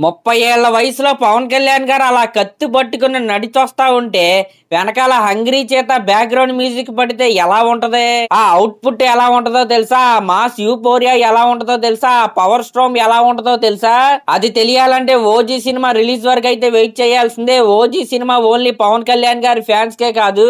30 ఏళ్ల వయసులో పవన్ కళ్యాణ్ గారు అలా కత్తి పట్టుకుని నడిచొస్తా ఉంటే వెనకాల హంగ్రీ చేత బ్యాక్గ్రౌండ్ మ్యూజిక్ పడితే ఎలా ఉంటది? ఆ అవుట్పుట్ ఎలా ఉంటదో తెలుసా? మాస్ యూపోరియా ఎలా ఉంటదో తెలుసా? పవర్ స్ట్రోమ్ ఎలా ఉంటదో తెలుసా? అది తెలియాలంటే ఓజీ సినిమా రిలీజ్ వరకు అయితే వెయిట్ చేయాల్సిందే. OG cinema only Pawan Kalyan గారి ఫ్యాన్స్ కే కాదు,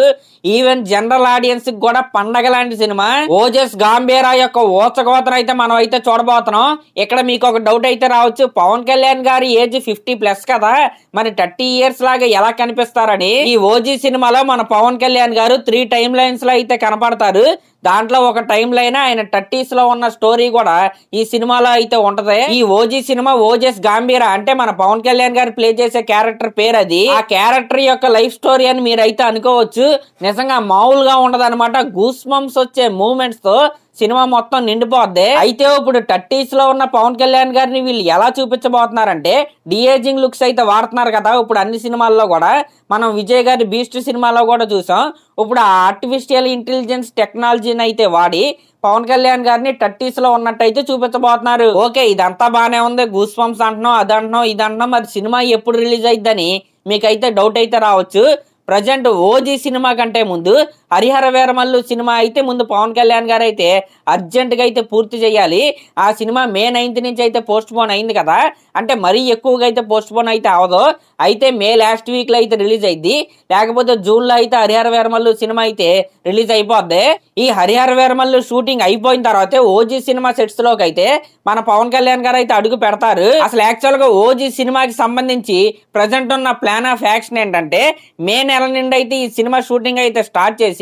ఈవెన్ జనరల్ ఆడియన్స్ కి కూడా పండగ లాంటి సినిమా. ఓజస్ గాంభీరా యొక్క ఊచకోతను అయితే మనం అయితే చూడబోతున్నాం. ఇక్కడ మీకు ఒక డౌట్ అయితే రావచ్చు, పవన్ కళ్యాణ్ గారి ఏజ్ 50+ కదా, మరి 30 years లాగా ఎలా కనిపిస్తారని. ఈ ఓజీ సినిమాలో మన పవన్ కళ్యాణ్ గారు 3 టైమ్ లైన్స్ లో అయితే కనపడతారు. దాంట్లో ఒక టైం లైన్ ఆయన 30s లో ఉన్న స్టోరీ కూడా ఈ సినిమాలో అయితే ఉంటది. ఈ ఓజీ సినిమా ఓజస్ గాంభీరా అంటే మన పవన్ కళ్యాణ్ గారు ప్లే చేసే క్యారెక్టర్ పేరు అది. ఆ క్యారెక్టర్ యొక్క లైఫ్ స్టోరీ అని మీరైతే అనుకోవచ్చు. నిజంగా మామూలుగా ఉండదు అనమాట. గూస్ బంప్స్ వచ్చే మూమెంట్స్ తో సినిమా మొత్తం నిండిపోద్ది. అయితే ఇప్పుడు 30s లో ఉన్న పవన్ కళ్యాణ్ గారిని వీళ్ళు ఎలా చూపించబోతున్నారంటే డిఏజింగ్ లుక్స్ అయితే వాడుతున్నారు కదా ఇప్పుడు అన్ని సినిమాల్లో కూడా. మనం విజయ్ గారి బీస్ట్ సినిమాలో కూడా చూసాం. ఇప్పుడు ఆ ఆర్టిఫిషియల్ ఇంటెలిజెన్స్ టెక్నాలజీని అయితే వాడి పవన్ కళ్యాణ్ గారిని 30s లో ఉన్నట్టయితే చూపించబోతున్నారు. ఓకే, ఇదంతా బానే ఉంది. గూస్ బంప్స్ అంటున్నాం, అది అంటున్నాం, ఇది అంటున్నాం, మరి సినిమా ఎప్పుడు రిలీజ్ అయిద్దని మీకైతే డౌట్ అయితే రావచ్చు. ప్రజెంట్ ఓజీ సినిమా కంటే ముందు హరిహర వీరమల్లు సినిమా అయితే ముందు పవన్ కళ్యాణ్ గారు అయితే అర్జెంట్ గా అయితే పూర్తి చేయాలి. ఆ సినిమా May 9th నుంచి అయితే పోస్ట్ పోన్ అయింది కదా, అంటే మరీ ఎక్కువగా అయితే పోస్ట్ పోన్ అయితే అవదు. అయితే మే లాస్ట్ వీక్ లో అయితే రిలీజ్ అయింది, లేకపోతే జూన్ లో అయితే హరిహర వీరమల్లు సినిమా అయితే రిలీజ్ అయిపోద్ది. ఈ హరిహర వీరమల్లు షూటింగ్ అయిపోయిన తర్వాత ఓజీ సినిమా సెట్స్ లోకి అయితే మన పవన్ కళ్యాణ్ గారు అయితే అడుగు పెడతారు. అసలు యాక్చువల్ గా ఓజీ సినిమాకి సంబంధించి ప్రజెంట్ ఉన్న ప్లాన్ ఆఫ్ యాక్షన్ ఏంటంటే మే నెల నుండి అయితే ఈ సినిమా షూటింగ్ అయితే స్టార్ట్ చేసి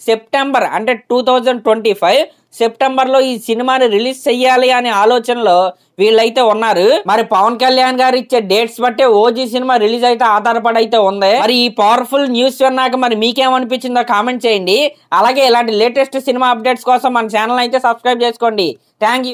సెప్టెంబర్ అంటే 2025 సెప్టెంబర్ లో ఈ సినిమాని రిలీజ్ చెయ్యాలి అనే ఆలోచనలో వీళ్ళైతే ఉన్నారు. మరి పవన్ కళ్యాణ్ గారు ఇచ్చే డేట్స్ బట్టే ఓజీ సినిమా రిలీజ్ అయితే ఆధారపడి అయితే ఉంది. మరి ఈ పవర్ఫుల్ న్యూస్ విన్నాక మరి మీకేమనిపించిందో కామెంట్ చేయండి. అలాగే ఇలాంటి లేటెస్ట్ సినిమా అప్డేట్స్ కోసం మన ఛానల్ అయితే సబ్స్క్రైబ్ చేసుకోండి. Thank you.